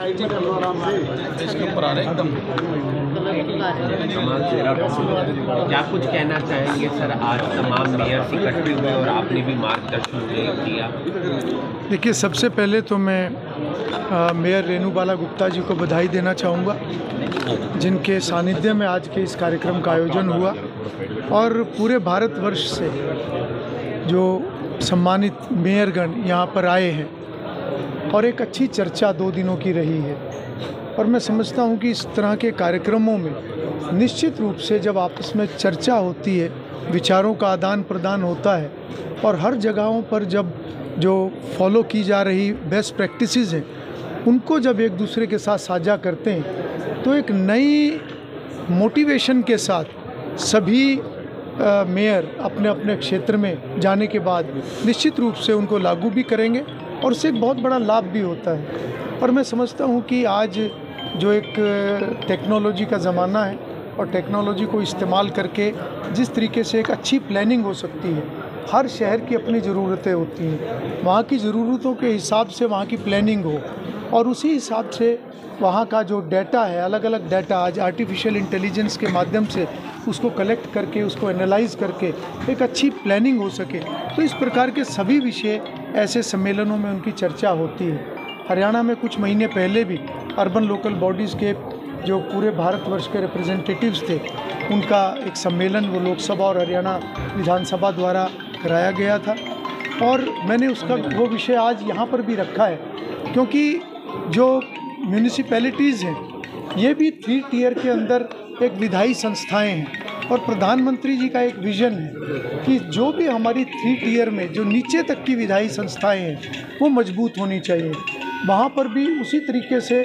इसके ऊपर आ रहे एकदम। क्या कुछ कहना चाहेंगे सर, आज तमाम मेयर्स इकट्ठे हुए और आपने भी मार्गदर्शन दिया? देखिए, सबसे पहले तो मैं मेयर रेणुबाला गुप्ता जी को बधाई देना चाहूँगा, जिनके सानिध्य में आज के इस कार्यक्रम का आयोजन हुआ और पूरे भारतवर्ष से जो सम्मानित मेयरगण यहाँ पर आए हैं और एक अच्छी चर्चा 2 दिनों की रही है। और मैं समझता हूँ कि इस तरह के कार्यक्रमों में निश्चित रूप से जब आपस में चर्चा होती है, विचारों का आदान प्रदान होता है और हर जगहों पर जब जो फॉलो की जा रही बेस्ट प्रैक्टिसेस हैं उनको जब एक दूसरे के साथ साझा करते हैं तो एक नई मोटिवेशन के साथ सभी मेयर अपने अपने क्षेत्र में जाने के बाद निश्चित रूप से उनको लागू भी करेंगे और उससे एक बहुत बड़ा लाभ भी होता है। और मैं समझता हूँ कि आज जो एक टेक्नोलॉजी का ज़माना है और टेक्नोलॉजी को इस्तेमाल करके जिस तरीके से एक अच्छी प्लानिंग हो सकती है, हर शहर की अपनी ज़रूरतें होती हैं, वहाँ की ज़रूरतों के हिसाब से वहाँ की प्लानिंग हो और उसी हिसाब से वहाँ का जो डाटा है, अलग अलग डाटा आज आर्टिफिशियल इंटेलिजेंस के माध्यम से उसको कलेक्ट करके उसको एनालाइज करके एक अच्छी प्लानिंग हो सके। तो इस प्रकार के सभी विषय ऐसे सम्मेलनों में उनकी चर्चा होती है। हरियाणा में कुछ महीने पहले भी अर्बन लोकल बॉडीज़ के जो पूरे भारतवर्ष के रिप्रेजेंटेटिव्स थे उनका एक सम्मेलन वो लोकसभा और हरियाणा विधानसभा द्वारा कराया गया था और मैंने उसका वो विषय आज यहाँ पर भी रखा है, क्योंकि जो म्यूनिसिपैलिटीज़ हैं ये भी 3 टियर के अंदर एक विधायी संस्थाएं हैं और प्रधानमंत्री जी का एक विज़न है कि जो भी हमारी 3 टियर में जो नीचे तक की विधायी संस्थाएं हैं वो मजबूत होनी चाहिए। वहाँ पर भी उसी तरीके से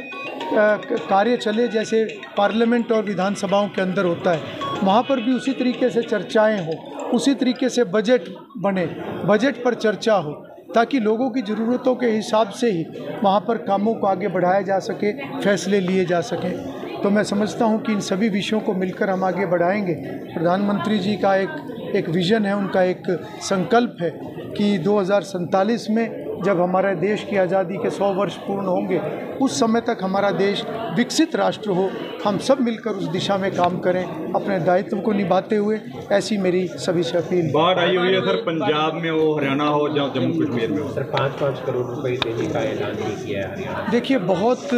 कार्य चले जैसे पार्लियामेंट और विधानसभाओं के अंदर होता है, वहाँ पर भी उसी तरीके से चर्चाएं हो, उसी तरीके से बजट बने, बजट पर चर्चा हो ताकि लोगों की ज़रूरतों के हिसाब से ही वहाँ पर कामों को आगे बढ़ाया जा सके, फैसले लिए जा सकें। तो मैं समझता हूँ कि इन सभी विषयों को मिलकर हम आगे बढ़ाएंगे। प्रधानमंत्री जी का एक विज़न है, उनका एक संकल्प है कि 2047 में जब हमारे देश की आज़ादी के 100 वर्ष पूर्ण होंगे उस समय तक हमारा देश विकसित राष्ट्र हो। हम सब मिलकर उस दिशा में काम करें अपने दायित्व को निभाते हुए, ऐसी मेरी सभी से अपील। बाढ़ आई हुई है सर, पंजाब में हो, हरियाणा हो, जम्मू कश्मीर में हो सर, 5-5 करोड़ रुपए देने का ऐलान भी किया है हरियाणा। देखिए, बहुत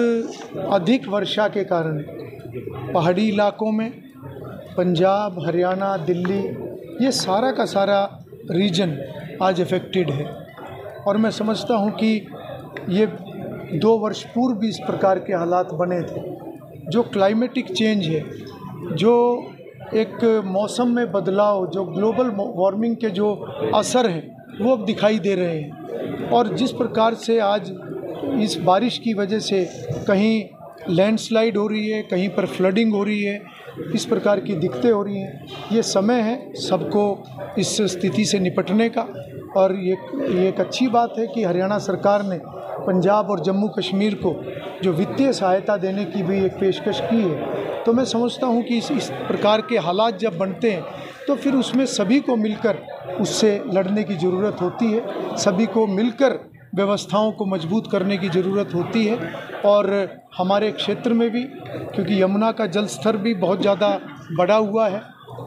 अधिक वर्षा के कारण पहाड़ी इलाकों में पंजाब, हरियाणा, दिल्ली, ये सारा का सारा रीजन आज अफेक्टेड है और मैं समझता हूँ कि ये 2 वर्ष पूर्व भी इस प्रकार के हालात बने थे। जो क्लाइमेटिक चेंज है, जो एक मौसम में बदलाव, जो ग्लोबल वार्मिंग के जो असर हैं वो अब दिखाई दे रहे हैं और जिस प्रकार से आज इस बारिश की वजह से कहीं लैंडस्लाइड हो रही है, कहीं पर फ्लडिंग हो रही है, इस प्रकार की दिक्कतें हो रही हैं। ये समय है सबको इस स्थिति से निपटने का और ये एक अच्छी बात है कि हरियाणा सरकार ने पंजाब और जम्मू कश्मीर को जो वित्तीय सहायता देने की भी एक पेशकश की है। तो मैं समझता हूँ कि इस प्रकार के हालात जब बनते हैं तो फिर उसमें सभी को मिलकर उससे लड़ने की ज़रूरत होती है, सभी को मिलकर व्यवस्थाओं को मजबूत करने की ज़रूरत होती है। और हमारे क्षेत्र में भी, क्योंकि यमुना का जल स्तर भी बहुत ज़्यादा बढ़ा हुआ है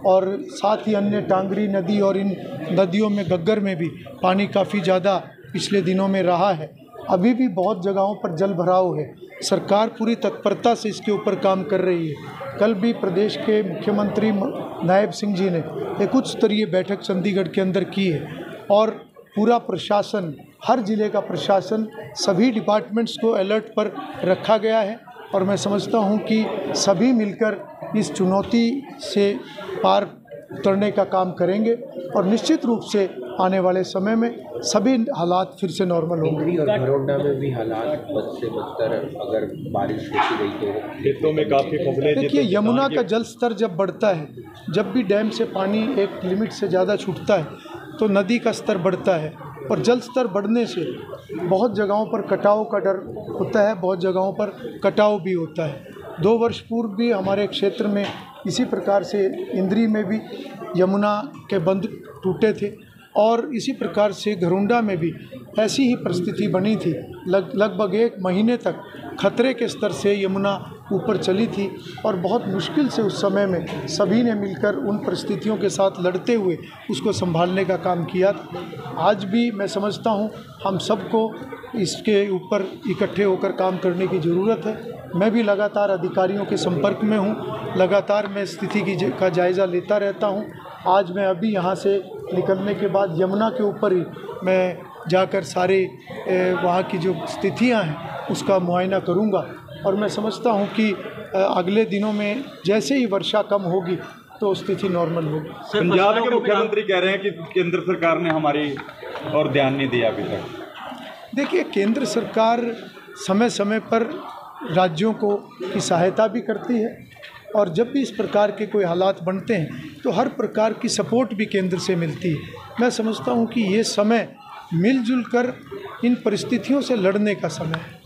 और साथ ही अन्य टांगरी नदी और इन नदियों में घग्गर में भी पानी काफ़ी ज़्यादा पिछले दिनों में रहा है। अभी भी बहुत जगहों पर जल भराव है। सरकार पूरी तत्परता से इसके ऊपर काम कर रही है। कल भी प्रदेश के मुख्यमंत्री नायब सिंह जी ने एक उच्च स्तरीय बैठक चंडीगढ़ के अंदर की है और पूरा प्रशासन, हर ज़िले का प्रशासन, सभी डिपार्टमेंट्स को अलर्ट पर रखा गया है और मैं समझता हूँ कि सभी मिलकर इस चुनौती से पार उतरने का काम करेंगे और निश्चित रूप से आने वाले समय में सभी हालात फिर से नॉर्मल होंगे। और घरोंडा में भी हालात बद से बदतर, अगर बारिश होती रही तो खेतों में काफ़ी फसलें। देखिए, यमुना का जल स्तर जब बढ़ता है, जब भी डैम से पानी एक लिमिट से ज़्यादा छूटता है तो नदी का स्तर बढ़ता है और जल स्तर बढ़ने से बहुत जगहों पर कटाव का डर होता है, बहुत जगहों पर कटाव भी होता है। 2 वर्ष पूर्व भी हमारे क्षेत्र में इसी प्रकार से इंद्री में भी यमुना के बंध टूटे थे और इसी प्रकार से घरोंडा में भी ऐसी ही परिस्थिति बनी थी। लगभग 1 महीने तक खतरे के स्तर से यमुना ऊपर चली थी और बहुत मुश्किल से उस समय में सभी ने मिलकर उन परिस्थितियों के साथ लड़ते हुए उसको संभालने का काम किया था। आज भी मैं समझता हूँ हम सबको इसके ऊपर इकट्ठे होकर काम करने की ज़रूरत है। मैं भी लगातार अधिकारियों के संपर्क में हूँ, लगातार मैं स्थिति का जायज़ा लेता रहता हूँ। आज मैं अभी यहाँ से निकलने के बाद यमुना के ऊपर ही मैं जाकर सारे वहाँ की जो स्थितियाँ हैं उसका मुआयना करूँगा और मैं समझता हूँ कि अगले दिनों में जैसे ही वर्षा कम होगी तो स्थिति नॉर्मल होगी। पंजाब के मुख्यमंत्री कह रहे हैं कि केंद्र सरकार ने हमारी और ध्यान नहीं दिया अभी तक। देखिए, केंद्र सरकार समय समय पर राज्यों को की सहायता भी करती है और जब भी इस प्रकार के कोई हालात बनते हैं तो हर प्रकार की सपोर्ट भी केंद्र से मिलती है। मैं समझता हूँ कि ये समय मिलजुल कर इन परिस्थितियों से लड़ने का समय है।